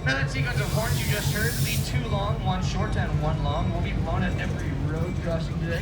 Now that sequence of horns you just heard, the 2 long, 1 short, and 1 long, will be blown at every road crossing today.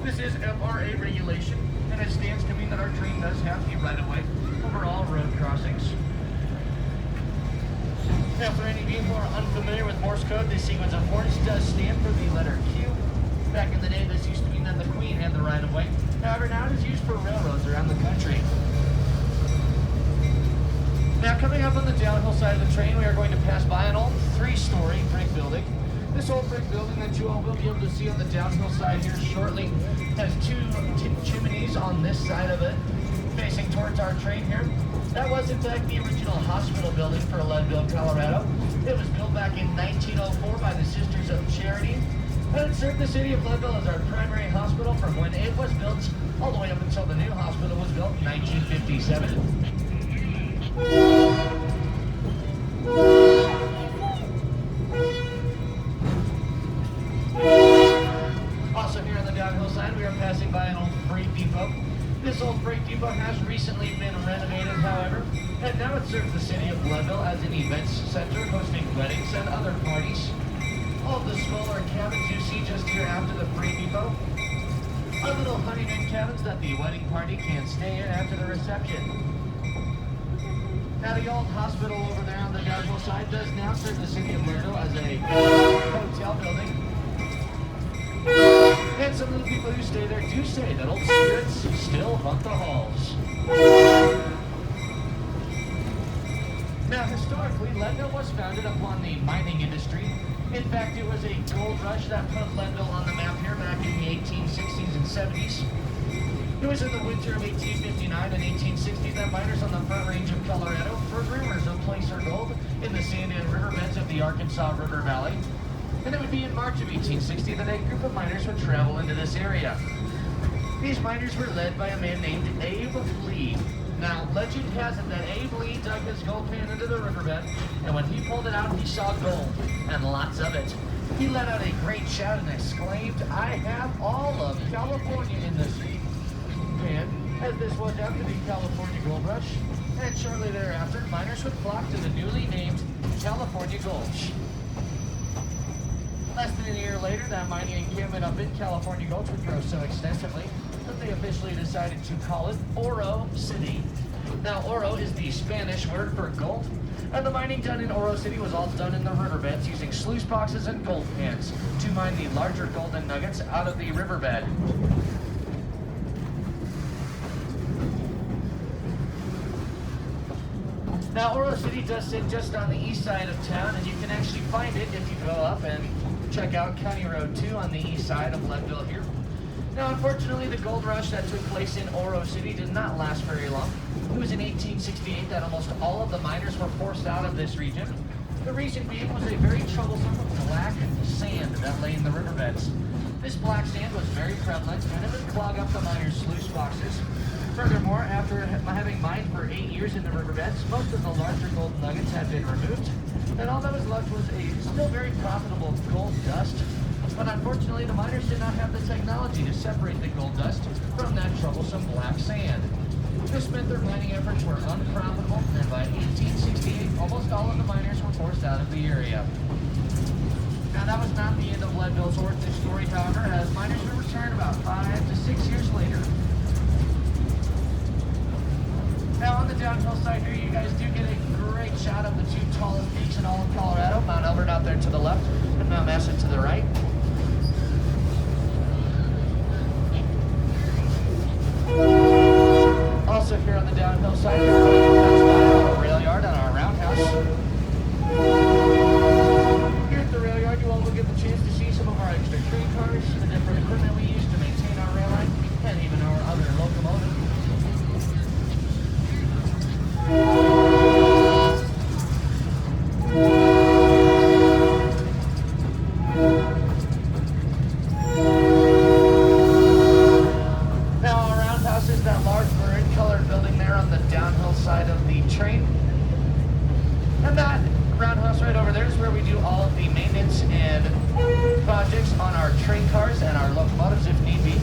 This is FRA regulation, and it stands to mean that our train does have the right-of-way over all road crossings. Now, for any of you who are unfamiliar with Morse code, this sequence of horns does stand for the letter Q. Back in the day, this used to mean that the Queen had the right-of-way. However, now it is used for railroads around the country. Now, coming up on the downhill side of the train, we are going to pass by an old 3-story brick building. This old brick building that you all will be able to see on the downhill side here shortly has 2 chimneys on this side of it, facing towards our train here. That was, in fact, the original hospital building for Leadville, Colorado. It was built back in 1904 by the Sisters of Charity, and it served the city of Leadville as our primary hospital from when it was built all the way up until the new hospital was built in 1957. Also here on the downhill side, we are passing by an old freight depot. This old freight depot has recently been renovated, however, and now it serves the city of Leadville as an events center, hosting weddings and other parties. All of the smaller cabins you see just here after the freight depot are little honeymoon cabins that the wedding party can stay in after the reception. Now, the old hospital over there on the downhill side does now serve the city of Leadville as a hotel building. And some of the people who stay there do say that old spirits still haunt the halls. Now, historically, Leadville was founded upon the mining industry. In fact, it was a gold rush that put Leadville on the map here back in the 1860s and 70s. It was in the winter of 1859 and 1860 that miners on the Front Range of Colorado heard rumors of placer gold in the sand and riverbeds of the Arkansas River Valley. And it would be in March of 1860 that a group of miners would travel into this area. These miners were led by a man named Abe Lee. Now, legend has it that Abe Lee dug his gold pan into the riverbed, and when he pulled it out, he saw gold, and lots of it. He let out a great shout and exclaimed, "I have all of California in this pan," as this was after the California Gold Rush, and shortly thereafter, miners would flock to the newly named California Gulch. Less than a year later, that mining encampment up in California Gulch would grow so extensively that they officially decided to call it Oro City. Now, oro is the Spanish word for gold, and the mining done in Oro City was all done in the riverbeds using sluice boxes and gold pans to mine the larger golden nuggets out of the riverbed. Now, Oro City does sit just on the east side of town, and you can actually find it if you go up and check out County Road 2 on the east side of Leadville here. Now, unfortunately, the gold rush that took place in Oro City did not last very long. It was in 1868 that almost all of the miners were forced out of this region. The reason being was a very troublesome black sand that lay in the riverbeds. This black sand was very prevalent, and it would clog up the miners' sluice boxes. Furthermore, after having mined for 8 years in the riverbeds, most of the larger gold nuggets had been removed, and all that was left was a still very profitable gold dust. But unfortunately, the miners did not have the technology to separate the gold dust from that troublesome black sand. This meant their mining efforts were unprofitable, and by 1868, almost all of the miners were forced out of the area. Now, that was not the end of Leadville's origin story, however, as miners would return about 5 to 6 years later. Now, on the downhill side here, you guys do get a great shot of the 2 tallest peaks in all of Colorado, Mount Elbert out there to the left and Mount Massive to the right. Also here on the downhill side, we're going to pass by our rail yard and our roundhouse. Here at the rail yard, you all will get the chance to see some of our extra train cars, the different equipment we use to maintain our rail line, and even our other locomotive. Now, our roundhouse is that large maroon-colored building there on the downhill side of the train. And that roundhouse right over there is where we do all of the maintenance and projects on our train cars and our locomotives if need be.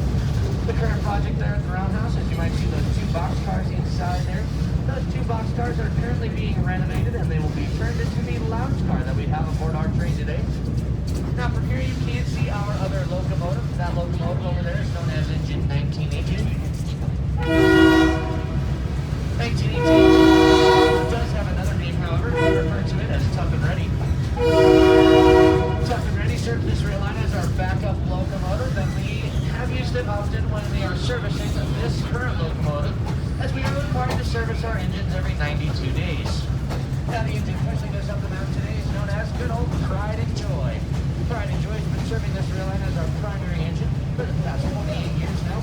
The current project there at the roundhouse, as you might see those 2 box cars inside there, those 2 box cars are currently being renovated, and they will be turned into the lounge car that we have aboard our train today. Now from here you can see our other locomotive. That locomotive over there is known as engine 1918. 1918 does have another name, however. We refer to it as Tough and Ready. Tough and Ready serves this rail line as our backup locomotive, and we have used it often when we are servicing this current locomotive, as we are required to service our engines every 92 days. Now the engine pushing us up the mountain today is known as good old Pride and Joy. Pride and Joy has been serving this rail line as our primary engine for the past 28 years now.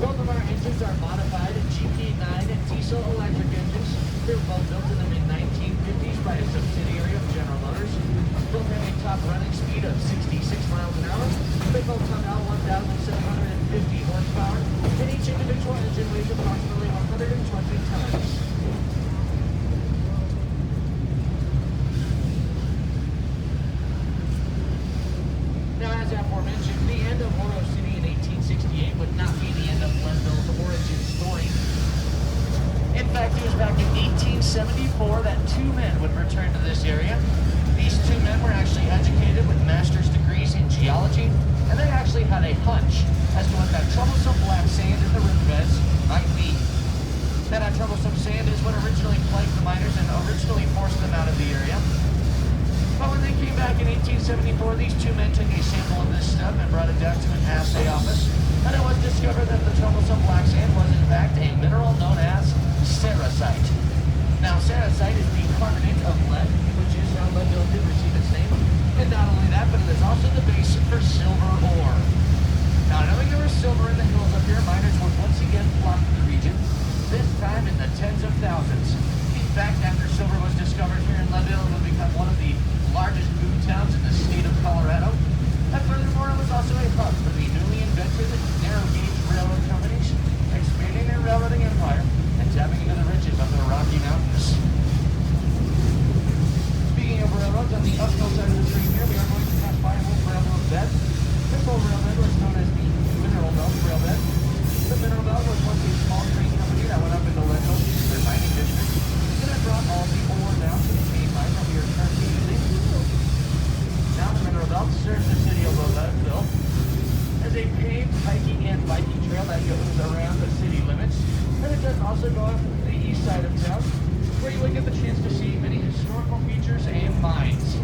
Both of our engines are modified GP9 and diesel electric engines. They were both built in the mid-1950s by a subsidiary of General Motors. Both have a top running speed of 66 miles an hour. They both come out 1,750 horsepower, and each individual engine weighs approximately 120 tons. Now, as aforementioned, the end of Oro City in 1868 would not be the end of Leadville's origin story. In fact, it was back in 1874 that two men would return to this area. These two men were actually educated with master's degrees in geology, and they actually had a hunch as to what that troublesome black sand in the riverbeds might be. Now, that troublesome sand is what originally plagued the miners and originally forced them out of the area. But when they came back in 1874, these two men took a sample of this stuff and brought it down to an assay office, and it was discovered that the troublesome black sand was in fact a mineral known as sericite. Now, sericite is the carbonate of lead, which is how Leadville did receive its name. And not only that, but it is also the base for silver ore. Now, knowing there was silver in the hills up here, miners would once again flock to the region, this time in the tens of thousands. In fact, after silver was discovered here in Leadville, it would become one of the largest boom towns in the state of Colorado. And furthermore, it was also a hub for the newly invented narrow gauge railroad companies, expanding their railroading empire and tapping into the riches of the Rocky Mountains. Speaking of railroads, on the uphill side of the train here, we are going to pass by an old railroad bed. This old railroad was known as the Mineral Belt Railbed. The Mineral Belt was once a small train company that went up into Leadville to their mining district, and it brought all the ore down to the main line that we are currently using. Now the Mineral Belt serves the city of Leadville as a paved hiking and biking trail that goes around the city limits, and it does also go up the east side of town, where you will get the chance to see many historical features and mines.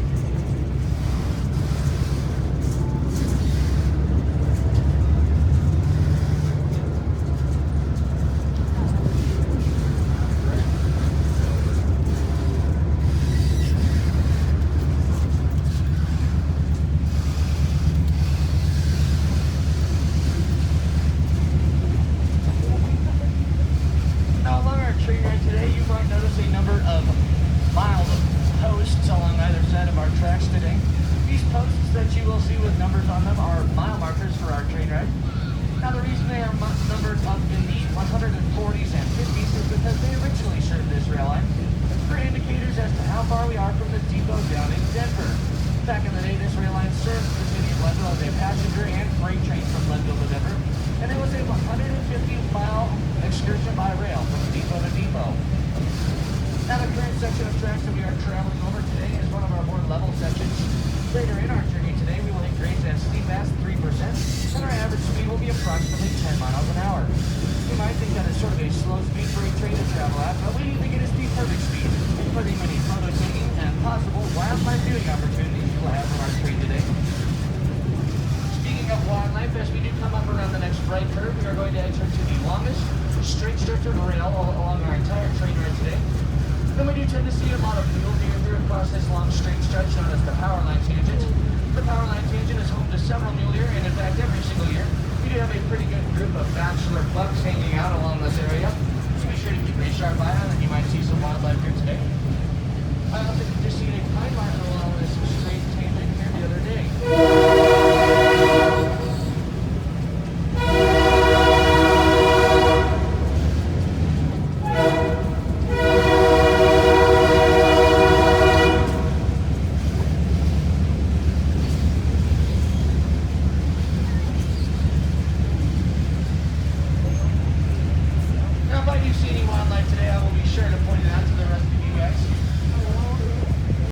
Back in the day, this rail line served the city of Leadville as a passenger and freight train from Leadville to Denver, and it was a 150-mile excursion by rail from depot to depot. Now, the current section of tracks that we are traveling over today is one of our more level sections. Later in our journey today, we will hit grades as steep as 3%, and our average speed will be approximately 10 miles an hour. You might think that is sort of a slow speed for a train to travel at, but we think it is the perfect speed for the many photo taking and possible wildlife viewing opportunities you will have on our train today. Speaking of wildlife, as we do come up around the next right curve, we are going to enter to the longest straight stretch of rail along our entire train ride today. Then we do tend to see a lot of mule deer here across this long straight stretch known as the power line tangent. The power line tangent is home to several mule deer, and in fact every single year we do have a pretty good group of bachelor bucks hanging out along this area. So be sure to keep a sharp eye on, and you might see some wildlife here